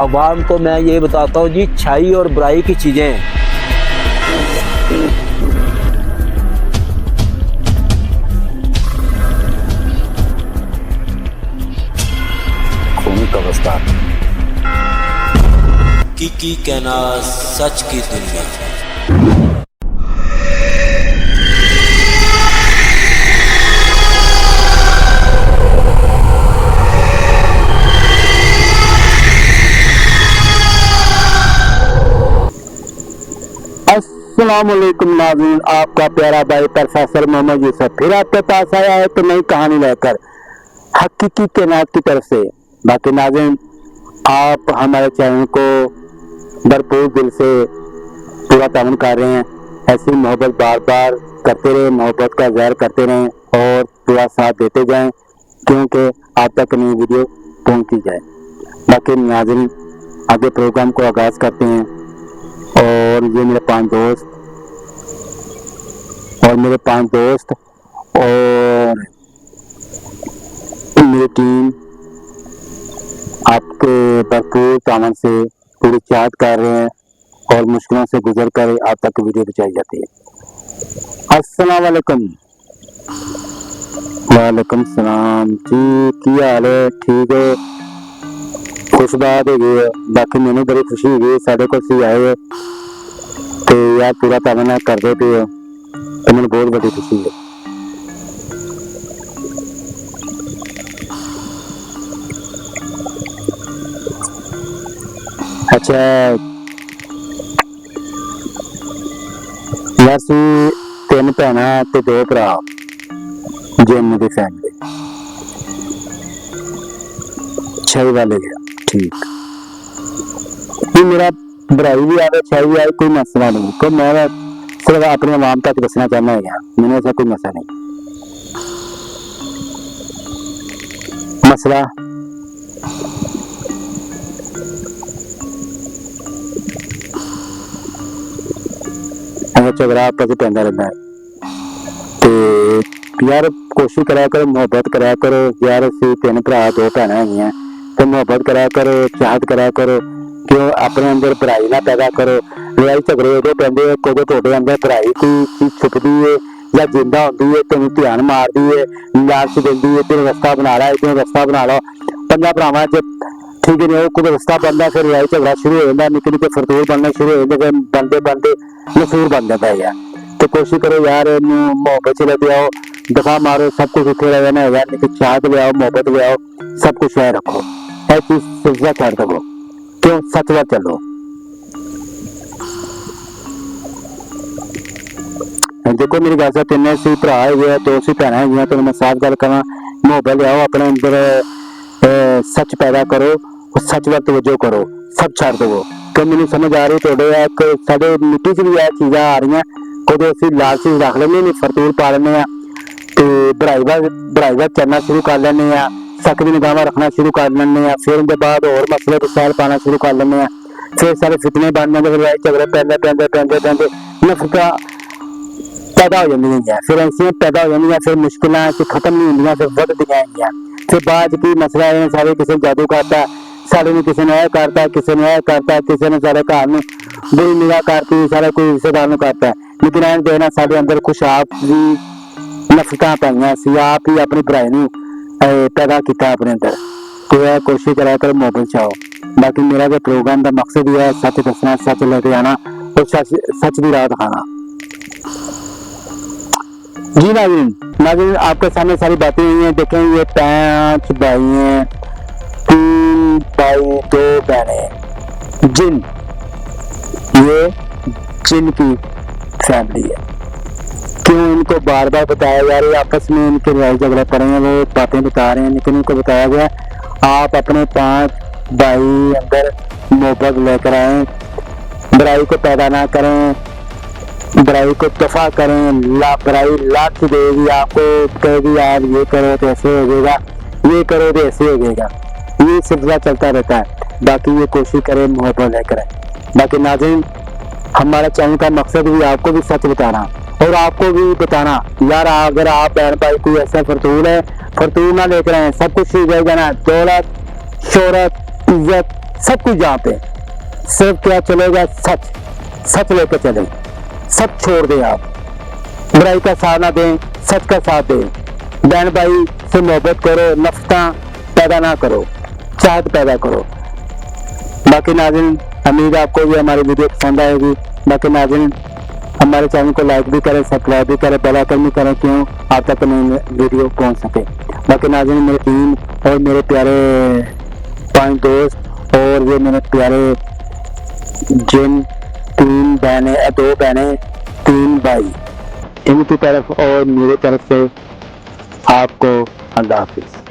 अवाम को मैं ये बताता हूँ जी, अच्छाई और बुराई की चीज़ें खून का बस्ता की कहना सच की दुनिया। अस्सलामुअलैकुम नाज़रीन, आपका प्यारा भाई प्रोफेसर मोहम्मद यूसुफ फिर आपके पास आया है तो नई कहानी लेकर हकीकी कायनात की तरफ से। बाकी नाज़रीन, आप हमारे चैनल को भरपूर दिल से पूरा ताउन कर रहे हैं। ऐसी मोहब्बत बार बार करते रहे, मोहब्बत का ज़ाहिर करते रहें और पूरा साथ देते जाएं, क्योंकि आप तक नई वीडियो पहुंचती जाए। बाकी नाज़रीन, आगे प्रोग्राम को आगाज़ करते हैं। और ये मेरे 5 दोस्त और मेरी टीम आपके भरपूर तामन से पूरी चाहत कर रहे हैं और मुश्किलों से गुजर कर आप तक वीडियो पहुंचाई जाती है। अस्सलाम वालेकुम। वालेकुम सलाम जी, की हाल है? ठीक है, खुश बात है। बाकी मैंने बड़ी खुशी हुई साढ़े को सी आए तो यार पूरा तामना कर देते हो तो मैंने बहुत बड़ी खुशी है। अच्छा यार, 3 भैन ते 2 भरा जम्मू की फैमिली छई वाले गया। ठीक, ये मेरा बुराई भी आए अच्छाई भी आए, कोई मसला नहीं। तो मैं सिर्फ अपनी आवाम तक दसना चाहना है, मैंने ऐसा कोई मसला नहीं। मसला झगड़ा आपस में पैदा रहता है तो यार कोशिश करा करो, मोहब्बत करा करो यार। असी 3 भरा 2 भैन है तो मोहब्बत करा करो, चाहत करा करो, क्यों अपने अंदर बुराई ना पैदा करो। लड़ाई झगड़े उदो पैंदे कदों तुहाडे अंदर बुराई कोई चीज छुपदी है या जिंदा होंदी है, तुहानू ध्यान मारदी है, लालच देंदी है, तेरा रस्ता बना ला, तेरा रस्ता बना लो। 5 भरावां च ठीक है, वो कोई रस्ता बनता फिर लड़ाई झगड़ा शुरू हो जाता, निक्के निक्के फरतूर बनने शुरू हो जाते, फिर बनते बनते नसूर बन जाता है यार। तो कोशिश करो यार, मोहब्बत से लेते आओ, दफा मारो, सब कुछ उठे रहना है यार। निक्के चाहत ले आओ, मोहब्बत ले आओ, सब कुछ है रखो, हर चीज सिलसिला कर दो, क्यों सच बात चलो। देखो मेरी गल से 3 सी भरा है, 2 सी भैन है, तो मैं साफ गल करा, मोहब्बत ले आओ, अपने अंदर सच पैदा करो और सच वाल तवज्जो करो, सब छड़ दो। तो मैंने समझ आ रही थोड़े साडे मिट्टी च भी चीज़ां आ रही, कदों असीं लालच रख लेंगे, फरतूर पा लेंगे तो बुराई दा चलना शुरू कर लेंगे, सकदी निगाहां रखना शुरू कर लेंगे, फिर उनके बाद और मसले विसाल पाना शुरू कर लेंगे, फिर सारे फितने बन जाते, फिर लड़ाई झगड़े पैंदे नफरतां पैदा हो जांदियां, फिर ऐसियां पैदा हो जांदियां, फिर मुश्किलां खत्म नहीं होंदियां, फिर वधदियां। फिर बाद की मसला है सारे किसी जादू करता, सारे ने किसी ने करता, किसी ने करता, किसी ने सारे घर में बुरी निगाह करती, सारा कोई रिश्तेदार में करता है। लेकिन एन देना साढ़े अंदर कुछ आप भी नफरतां पाइयां सी, आप ही अपनी बुराई नूं पैदा किया अपने अंदर। तो यह कोशिश करा कर मोहब्बत चाहो। बाकी मेरा जो प्रोग्राम का मकसद ही है सच दसना, सच लेके आना और सच की राह दिखाना। जी नाज़रीन, आपके सामने सारी बातें हुई हैं। देखें ये 5 भाई हैं, 3 भाई 2 बहनें, जिन ये जिन की फैमिली है। क्यों इनको बार बार बताया जा रहा है, आपस में इनके लड़ाई झगड़ा पड़े हैं, वो बातें बता रहे हैं, लेकिन इनको बताया गया आप अपने 5 भाई अंदर मोहब्बत लेकर आए, बुराई को पैदा ना करें, बुराई को दफा करें। बुराई लाख देगी आपको, कहेगी यार ये करो तो ऐसे हो जाएगा, ये करो तो ऐसे हो जाएगा, ये सिलसिला चलता रहता है। बाकी ये कोशिश करें मोहब्बत लेकर आए। बाकी नाज़रीन, हमारा चैनल का मकसद भी आपको भी सच बताना और आपको भी बताना यार, अगर आप बहन भाई कोई ऐसा फरतूर है, फरतूर ना लेकर आए, सब कुछ हो जाएगा ना, दौलत शोहरत इज्जत सब कुछ यहाँ पे। सिर्फ क्या चलेगा, सच, सच लेकर चले, सब छोड़ दें आप, बुराई का साथ ना दें, सच का साथ दें। बहन भाई से मोहब्बत करो, नफरता पैदा ना करो, चाहत पैदा करो। बाकी नाज़रीन, उम्मीद है आपको भी हमारी वीडियो पसंद आएगी। बाकी नाज़रीन, हमारे चैनल को लाइक भी करें, सब्सक्राइब भी करें, बेल आइकन भी करें, क्यों आप तक नई वीडियो पहुंच सके। बाकी नाज़रीन, मेरी टीम और मेरे प्यारे 5 दोस्त और ये मेरे प्यारे जिन 3 बहनें, 2 बहनें 3 भाई, इनकी तरफ और मेरी तरफ से आपको अल्लाह हाफिज़।